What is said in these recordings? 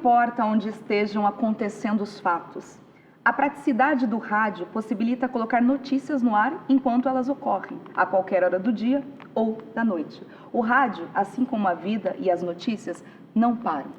importa onde estejam acontecendo os fatos. A praticidade do rádio possibilita colocar notícias no ar enquanto elas ocorrem, a qualquer hora do dia ou da noite. O rádio, assim como a vida e as notícias, não param.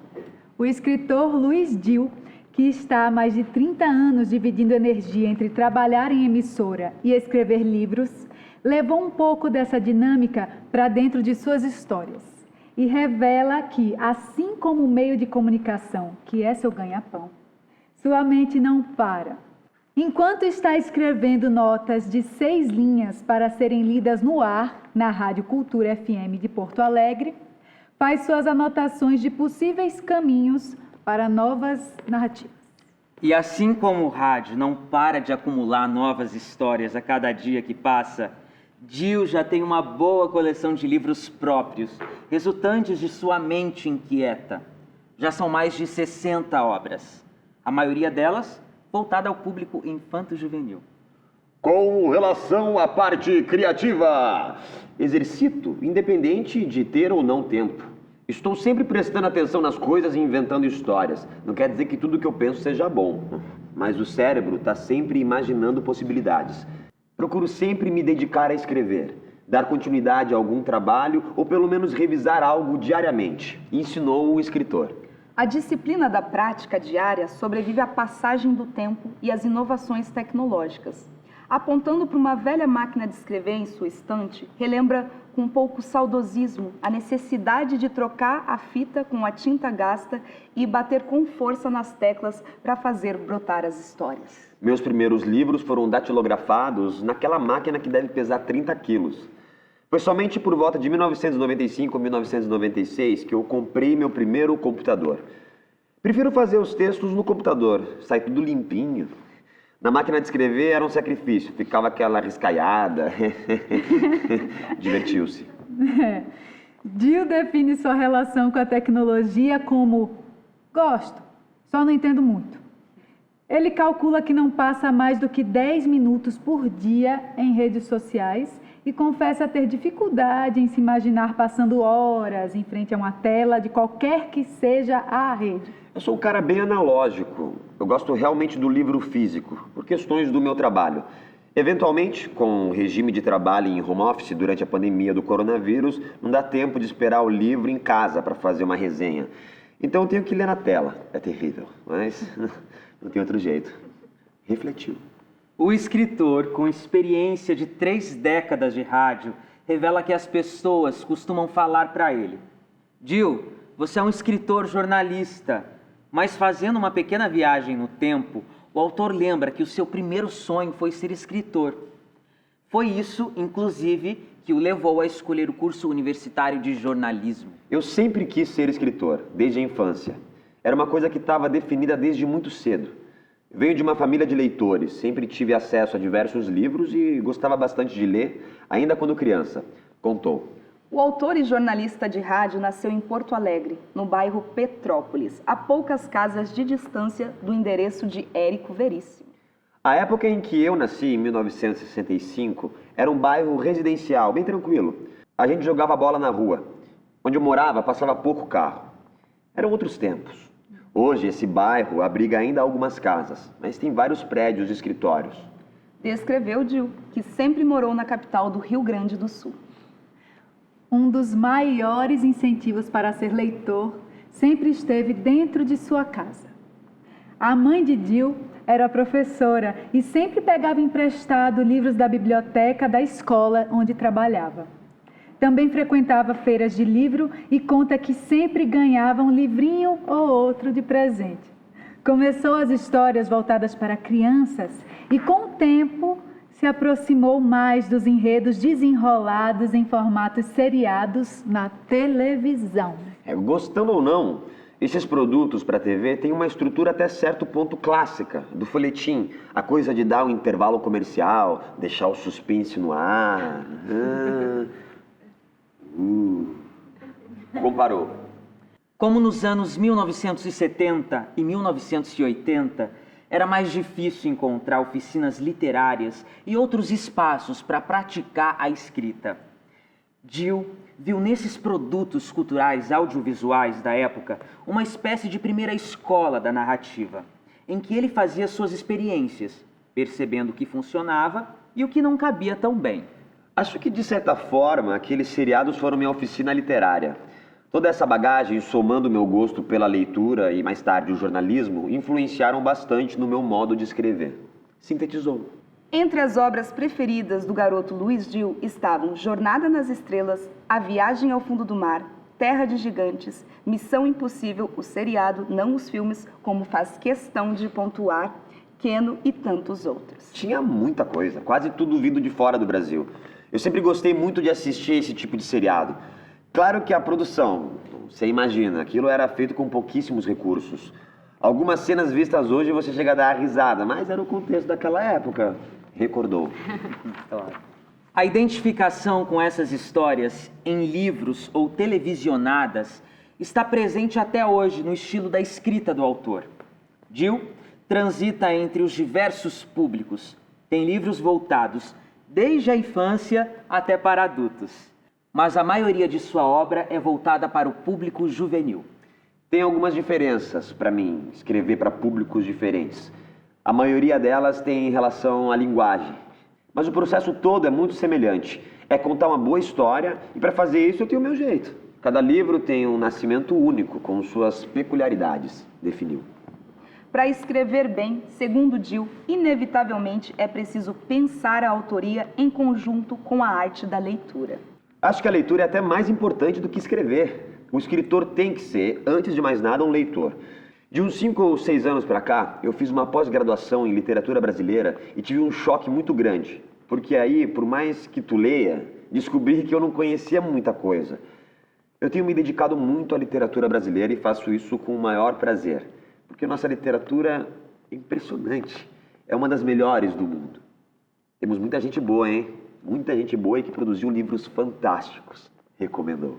O escritor Luiz Dil, que está há mais de 30 anos dividindo energia entre trabalhar em emissora e escrever livros, levou um pouco dessa dinâmica para dentro de suas histórias e revela que, assim como o meio de comunicação, que é seu ganha-pão, sua mente não para. Enquanto está escrevendo notas de 6 linhas para serem lidas no ar, na Rádio Cultura FM de Porto Alegre, faz suas anotações de possíveis caminhos para novas narrativas. E assim como o rádio não para de acumular novas histórias a cada dia que passa, Dil já tem uma boa coleção de livros próprios, resultantes de sua mente inquieta. Já são mais de 60 obras, a maioria delas voltada ao público infanto-juvenil. Com relação à parte criativa, exercito, independente de ter ou não tempo. Estou sempre prestando atenção nas coisas e inventando histórias. Não quer dizer que tudo que eu penso seja bom, mas o cérebro está sempre imaginando possibilidades. Procuro sempre me dedicar a escrever, dar continuidade a algum trabalho ou pelo menos revisar algo diariamente, ensinou o escritor. A disciplina da prática diária sobrevive à passagem do tempo e às inovações tecnológicas. Apontando para uma velha máquina de escrever em sua estante, relembra com um pouco saudosismo a necessidade de trocar a fita com a tinta gasta e bater com força nas teclas para fazer brotar as histórias. Meus primeiros livros foram datilografados naquela máquina que deve pesar 30 quilos. Foi somente por volta de 1995 ou 1996 que eu comprei meu primeiro computador. Prefiro fazer os textos no computador, sai tudo limpinho. Na máquina de escrever era um sacrifício, ficava aquela riscaiada. Divertiu-se. Dil define sua relação com a tecnologia como gosto, só não entendo muito. Ele calcula que não passa mais do que 10 minutos por dia em redes sociais e confessa ter dificuldade em se imaginar passando horas em frente a uma tela de qualquer que seja a rede. Eu sou um cara bem analógico. Eu gosto realmente do livro físico, por questões do meu trabalho. Eventualmente, com o regime de trabalho em home office durante a pandemia do coronavírus, não dá tempo de esperar o livro em casa para fazer uma resenha. Então eu tenho que ler na tela. É terrível, mas não tem outro jeito. Refletiu. O escritor, com experiência de 3 décadas de rádio, revela que as pessoas costumam falar para ele: Dil, você é um escritor jornalista. Mas fazendo uma pequena viagem no tempo, o autor lembra que o seu primeiro sonho foi ser escritor. Foi isso, inclusive, que o levou a escolher o curso universitário de jornalismo. Eu sempre quis ser escritor, desde a infância. Era uma coisa que estava definida desde muito cedo. Venho de uma família de leitores, sempre tive acesso a diversos livros e gostava bastante de ler, ainda quando criança, contou. O autor e jornalista de rádio nasceu em Porto Alegre, no bairro Petrópolis, a poucas casas de distância do endereço de Érico Veríssimo. A época em que eu nasci, em 1965, era um bairro residencial, bem tranquilo. A gente jogava bola na rua. Onde eu morava, passava pouco carro. Eram outros tempos. Hoje, esse bairro abriga ainda algumas casas, mas tem vários prédios e escritórios. Descreveu Dil, que sempre morou na capital do Rio Grande do Sul. Um dos maiores incentivos para ser leitor sempre esteve dentro de sua casa. A mãe de Dil era professora e sempre pegava emprestado livros da biblioteca da escola onde trabalhava. Também frequentava feiras de livro e conta que sempre ganhava um livrinho ou outro de presente. Começou as histórias voltadas para crianças e, com o tempo, se aproximou mais dos enredos desenrolados em formatos seriados na televisão. Gostando ou não, esses produtos para a TV têm uma estrutura até certo ponto clássica, do folhetim. A coisa de dar um intervalo comercial, deixar o suspense no ar. Comparou. Como nos anos 1970 e 1980, era mais difícil encontrar oficinas literárias e outros espaços para praticar a escrita. Jill viu nesses produtos culturais audiovisuais da época uma espécie de primeira escola da narrativa, em que ele fazia suas experiências, percebendo o que funcionava e o que não cabia tão bem. Acho que, de certa forma, aqueles seriados foram minha oficina literária. Toda essa bagagem, somando meu gosto pela leitura e, mais tarde, o jornalismo, influenciaram bastante no meu modo de escrever. Sintetizou. Entre as obras preferidas do garoto Louis Dill estavam Jornada nas Estrelas, A Viagem ao Fundo do Mar, Terra de Gigantes, Missão Impossível, o seriado, não os filmes, como faz questão de pontuar, Keno e tantos outros. Tinha muita coisa, quase tudo vindo de fora do Brasil. Eu sempre gostei muito de assistir esse tipo de seriado. Claro que a produção, você imagina, aquilo era feito com pouquíssimos recursos. Algumas cenas vistas hoje você chega a dar risada, mas era o contexto daquela época. Recordou. Claro. A identificação com essas histórias em livros ou televisionadas está presente até hoje no estilo da escrita do autor. Jill transita entre os diversos públicos. Tem livros voltados desde a infância até para adultos. Mas a maioria de sua obra é voltada para o público juvenil. Tem algumas diferenças para mim, escrever para públicos diferentes. A maioria delas tem relação à linguagem. Mas o processo todo é muito semelhante. É contar uma boa história e para fazer isso eu tenho o meu jeito. Cada livro tem um nascimento único, com suas peculiaridades, definiu. Para escrever bem, segundo Jill, inevitavelmente é preciso pensar a autoria em conjunto com a arte da leitura. Acho que a leitura é até mais importante do que escrever. O escritor tem que ser, antes de mais nada, um leitor. De uns 5 ou 6 anos para cá, eu fiz uma pós-graduação em literatura brasileira e tive um choque muito grande. Porque aí, por mais que tu leia, descobri que eu não conhecia muita coisa. Eu tenho me dedicado muito à literatura brasileira e faço isso com o maior prazer. Porque nossa literatura é impressionante. É uma das melhores do mundo. Temos muita gente boa, hein? Muita gente boa e que produziu livros fantásticos. Recomendou.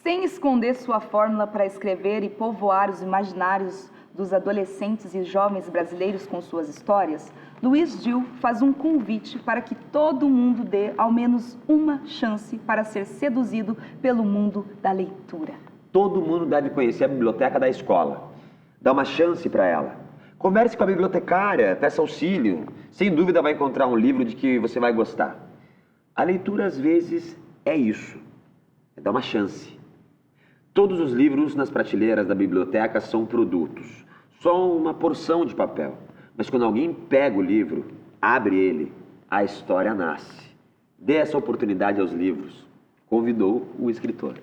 Sem esconder sua fórmula para escrever e povoar os imaginários dos adolescentes e jovens brasileiros com suas histórias, Louis Dill faz um convite para que todo mundo dê ao menos uma chance para ser seduzido pelo mundo da leitura. Todo mundo deve conhecer a biblioteca da escola. Dá uma chance para ela. Converse com a bibliotecária, peça auxílio. Sem dúvida vai encontrar um livro de que você vai gostar. A leitura, às vezes, é isso. É dar uma chance. Todos os livros nas prateleiras da biblioteca são produtos. Só uma porção de papel. Mas quando alguém pega o livro, abre ele, a história nasce. Dê essa oportunidade aos livros. Convidou o escritor.